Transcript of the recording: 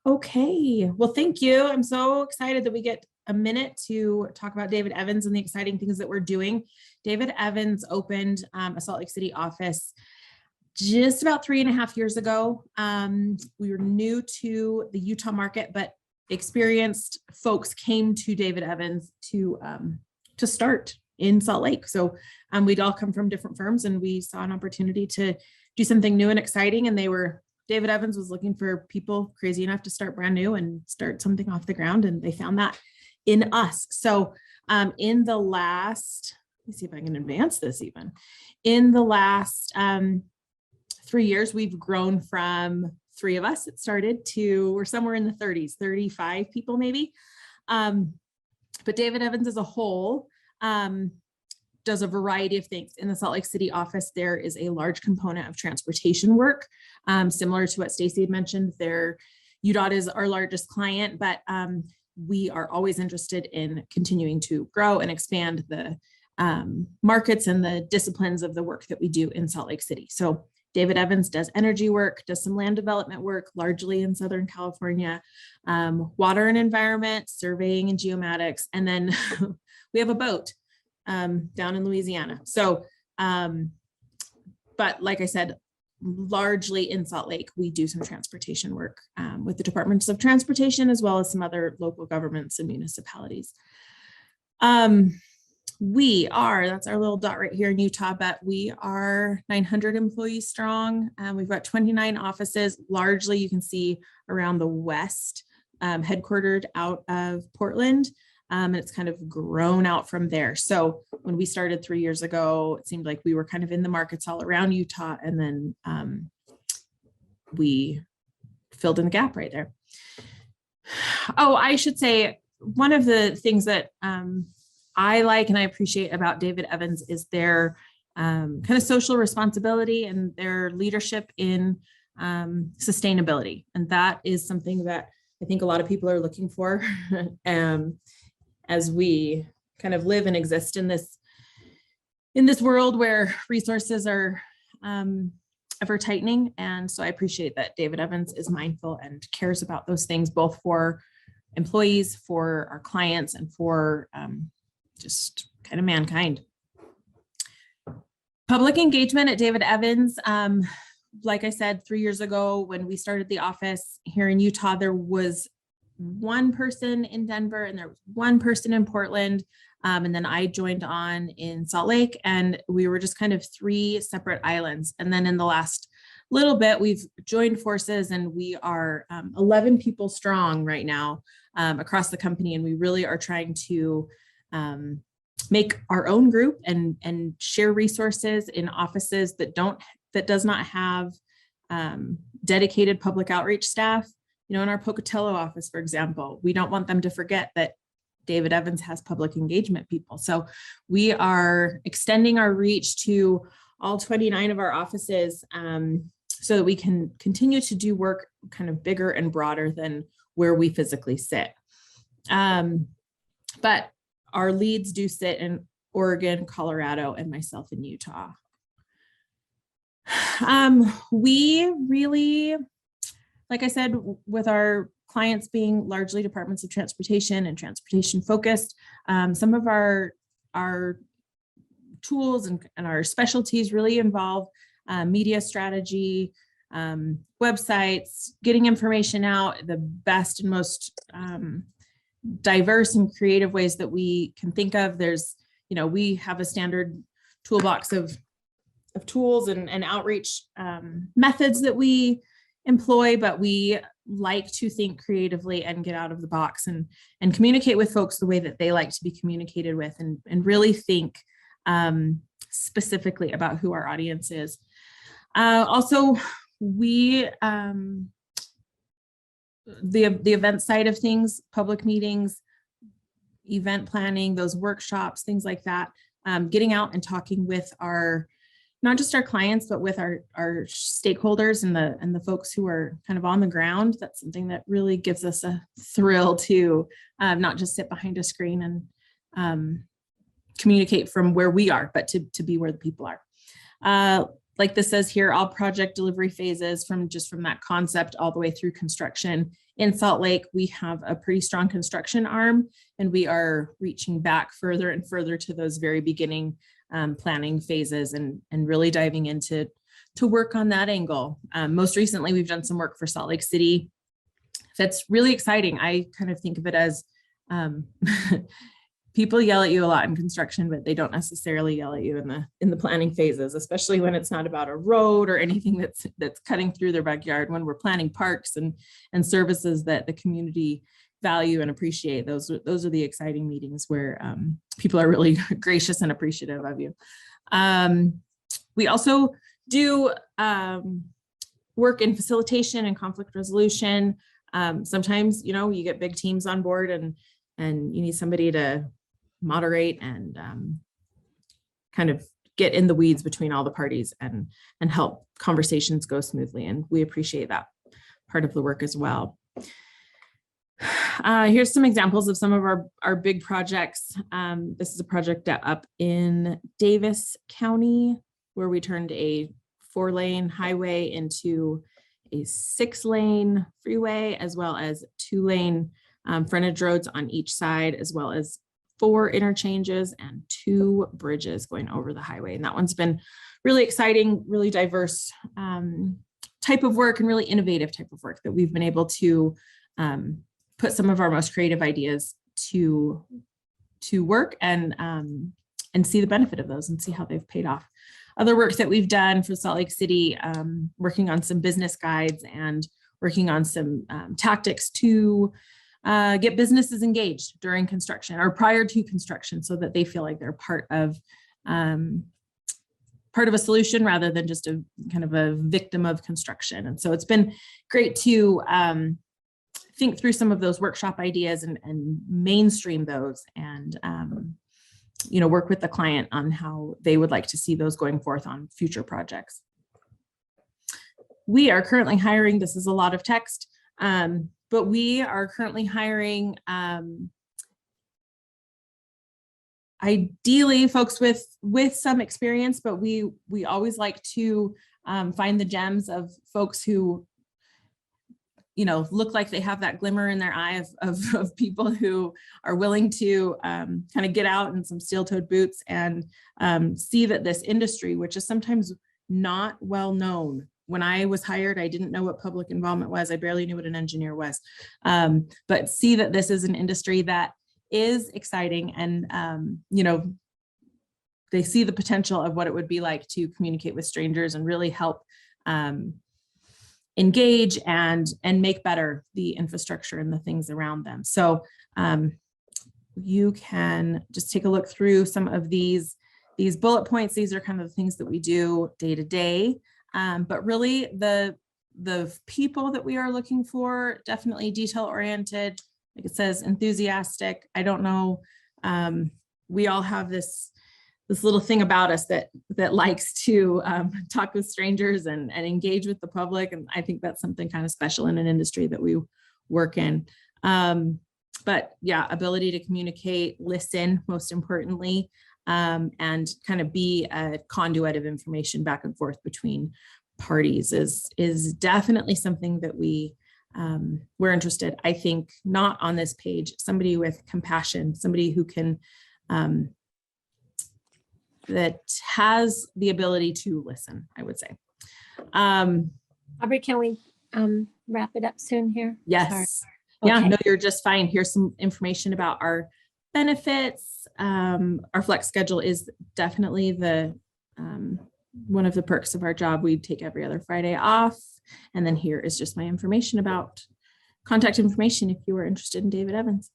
Okay, well, thank you. I'm so excited that we get a minute to talk about David Evans and the exciting things that we're doing. David Evans opened a Salt Lake City office just about 3.5 years ago. We were new to the Utah market, but experienced folks came to David Evans to start in Salt Lake. So we'd all come from different firms, and we saw an opportunity to do something new and exciting. And David Evans was looking for people crazy enough to start brand new and start something off the ground, and they found that in us. So in the last, let me see if I can advance this even. In the last 3 years, we've grown from 3 of us, it started, to we're somewhere in the 30s, 35 people maybe. But David Evans as a whole does a variety of things. In the Salt Lake City office, there is a large component of transportation work, similar to what Stacy had mentioned. UDOT is our largest client, but we are always interested in continuing to grow and expand the markets and the disciplines of the work that we do in Salt Lake City. So David Evans does energy work, does some land development work, largely in Southern California, water and environment, surveying and geomatics, and then we have a boat down in Louisiana. So, but like I said, largely in Salt Lake, we do some transportation work with the Departments of Transportation, as well as some other local governments and municipalities. That's our little dot right here in Utah, but we are 900 employees strong. We've got 29 offices, largely you can see around the West, headquartered out of Portland. And it's kind of grown out from there. So when we started 3 years ago, it seemed like we were kind of in the markets all around Utah, and then we filled in the gap right there. Oh, I should say, one of the things that I like and I appreciate about David Evans is their kind of social responsibility and their leadership in sustainability. And that is something that I think a lot of people are looking for as we kind of live and exist in this world where resources are ever tightening. And so I appreciate that David Evans is mindful and cares about those things, both for employees, for our clients, and for just kind of mankind. Public engagement at David Evans. Like I said, 3 years ago, when we started the office here in Utah, there was one person in Denver and there was one person in Portland. And then I joined on in Salt Lake, and we were just kind of 3 separate islands. And then in the last little bit, we've joined forces, and we are 11 people strong right now across the company. And we really are trying to make our own group and share resources in offices that does not have dedicated public outreach staff. In our Pocatello office, for example, we don't want them to forget that David Evans has public engagement people. So we are extending our reach to all 29 of our offices so that we can continue to do work kind of bigger and broader than where we physically sit. But our leads do sit in Oregon, Colorado, and myself in Utah. We really, like I said, with our clients being largely departments of transportation and transportation focused, some of our tools and our specialties really involve media strategy, websites, getting information out, the best and most diverse and creative ways that we can think of. We have a standard toolbox of tools and outreach methods that we employ, but we like to think creatively and get out of the box and communicate with folks the way that they like to be communicated with, and really think specifically about who our audience is. Also, we the event side of things, public meetings, event planning, those workshops, things like that, getting out and talking with not just our clients, but with our stakeholders and the folks who are kind of on the ground. That's something that really gives us a thrill to not just sit behind a screen and communicate from where we are, but to be where the people are. like this says here, all project delivery phases from that concept all the way through construction. In Salt Lake, we have a pretty strong construction arm, and we are reaching back further and further to those very beginning planning phases and really diving into to work on that angle. Most recently, we've done some work for Salt Lake City. That's really exciting. I kind of think of it as people yell at you a lot in construction, but they don't necessarily yell at you in the planning phases, especially when it's not about a road or anything that's cutting through their backyard. When we're planning parks and services that the community value and appreciate, those are the exciting meetings where people are really gracious and appreciative of you. We also do work in facilitation and conflict resolution. Sometimes, you get big teams on board and you need somebody to moderate and kind of get in the weeds between all the parties and help conversations go smoothly. And we appreciate that part of the work as well. Here's some examples of some of our big projects. This is a project up in Davis County, where we turned a 4-lane highway into a 6-lane freeway, as well as 2-lane frontage roads on each side, as well as 4 interchanges and 2 bridges going over the highway. And that one's been really exciting, really diverse type of work and really innovative type of work that we've been able to put some of our most creative ideas to work and see the benefit of those and see how they've paid off. Other work that we've done for Salt Lake City, working on some business guides and working on some tactics to get businesses engaged during construction or prior to construction, so that they feel like they're part of a solution rather than just a kind of a victim of construction. And so it's been great to think through some of those workshop ideas and mainstream those and work with the client on how they would like to see those going forth on future projects. We are currently hiring, this is a lot of text, but we are currently hiring ideally folks with some experience, but we always like to find the gems of folks who look like they have that glimmer in their eye of people who are willing to kind of get out in some steel-toed boots and see that this industry, which is sometimes not well known. When I was hired, I didn't know what public involvement was. I barely knew what an engineer was, but see that this is an industry that is exciting and, they see the potential of what it would be like to communicate with strangers and really help engage and make better the infrastructure and the things around them. So you can just take a look through some of these bullet points. These are kind of the things that we do day to day. But really the people that we are looking for, definitely detail oriented, like it says, enthusiastic. I don't know. We all have this little thing about us that likes to talk with strangers and engage with the public. And I think that's something kind of special in an industry that we work in. But yeah, ability to communicate, listen, most importantly, and kind of be a conduit of information back and forth between parties is definitely something that we're interested. I think not on this page, somebody with compassion, somebody who can, that has the ability to listen, I would say. Aubrey, can we wrap it up soon here? Yes. Sorry. Yeah, Okay. no, you're just fine. Here's some information about our benefits. Our flex schedule is definitely the one of the perks of our job. We take every other Friday off. And then here is just my information about contact information if you are interested in David Evans.